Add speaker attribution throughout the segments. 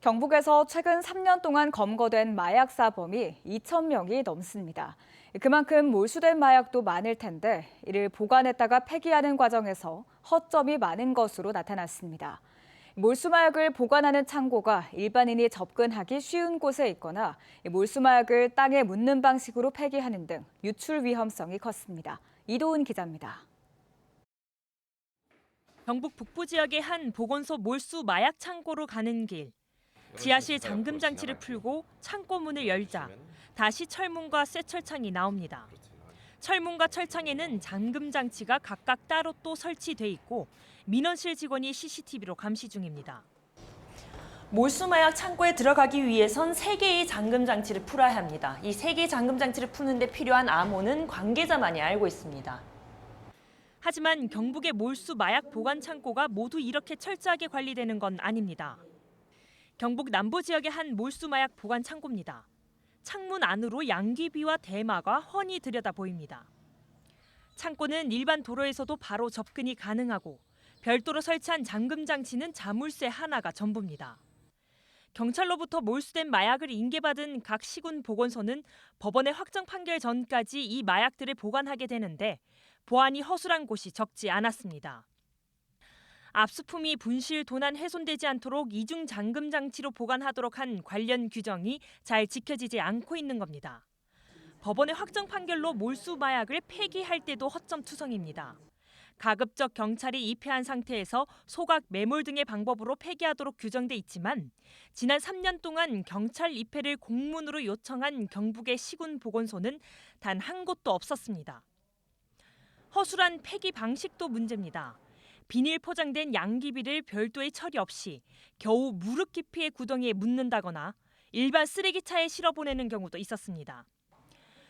Speaker 1: 경북에서 최근 3년 동안 검거된 마약 사범이 2천 명이 넘습니다. 그만큼 몰수된 마약도 많을 텐데 이를 보관했다가 폐기하는 과정에서 허점이 많은 것으로 나타났습니다. 몰수 마약을 보관하는 창고가 일반인이 접근하기 쉬운 곳에 있거나 몰수 마약을 땅에 묻는 방식으로 폐기하는 등 유출 위험성이 컸습니다. 이도훈 기자입니다.
Speaker 2: 경북 북부 지역의 한 보건소 몰수 마약 창고로 가는 길. 지하실 잠금 장치를 풀고 창고 문을 열자 다시 철문과 쇠철창이 나옵니다. 철문과 철창에는 잠금 장치가 각각 따로 또 설치돼 있고 민원실 직원이 CCTV로 감시 중입니다. 몰수 마약 창고에 들어가기 위해선 3개의 잠금 장치를 풀어야 합니다. 이 3개의 잠금 장치를 푸는데 필요한 암호는 관계자만이 알고 있습니다. 하지만 경북의 몰수 마약 보관 창고가 모두 이렇게 철저하게 관리되는 건 아닙니다. 경북 남부 지역의 한 몰수 마약 보관 창고입니다. 창문 안으로 양귀비와 대마가 훤히 들여다 보입니다. 창고는 일반 도로에서도 바로 접근이 가능하고 별도로 설치한 잠금 장치는 자물쇠 하나가 전부입니다. 경찰로부터 몰수된 마약을 인계받은 각 시군 보건소는 법원의 확정 판결 전까지 이 마약들을 보관하게 되는데 보안이 허술한 곳이 적지 않았습니다. 압수품이 분실, 도난, 훼손되지 않도록 이중 잠금 장치로 보관하도록 한 관련 규정이 잘 지켜지지 않고 있는 겁니다. 법원의 확정 판결로 몰수 마약을 폐기할 때도 허점투성입니다. 가급적 경찰이 입회한 상태에서 소각, 매몰 등의 방법으로 폐기하도록 규정돼 있지만 지난 3년 동안 경찰 입회를 공문으로 요청한 경북의 시군 보건소는 단 한 곳도 없었습니다. 허술한 폐기 방식도 문제입니다. 비닐 포장된 양귀비를 별도의 처리 없이 겨우 무릎 깊이의 구덩이에 묻는다거나 일반 쓰레기차에 실어보내는 경우도 있었습니다.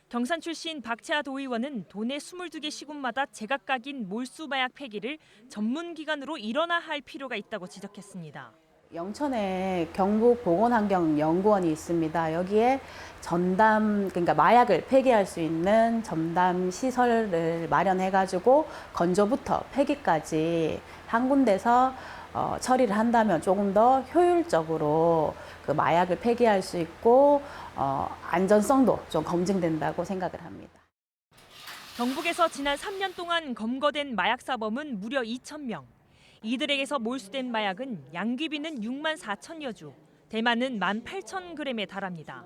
Speaker 2: 경산 출신 박채하 도의원은 도내 22개 시군마다 제각각인 몰수 마약 폐기를 전문기관으로 일원화 할 필요가 있다고 지적했습니다.
Speaker 3: 영천에 경북보건환경연구원이 있습니다. 여기에 그러니까 마약을 폐기할 수 있는 전담 시설을 마련해가지고 건조부터 폐기까지 한 군데서 처리를 한다면 조금 더 효율적으로 그 마약을 폐기할 수 있고 안전성도 좀 검증된다고 생각을 합니다.
Speaker 2: 경북에서 지난 3년 동안 검거된 마약 사범은 무려 2천 명. 이들에게서 몰수된 마약은 양귀비는 6만 4천여 주, 대마는 18,000g에 달합니다.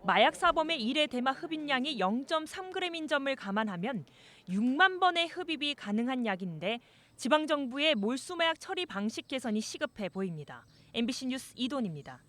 Speaker 2: 마약 사범의 일회 대마 흡입량이 0.3g인 점을 감안하면 6만 번의 흡입이 가능한 약인데 지방정부의 몰수 마약 처리 방식 개선이 시급해 보입니다. MBC 뉴스 이돈입니다.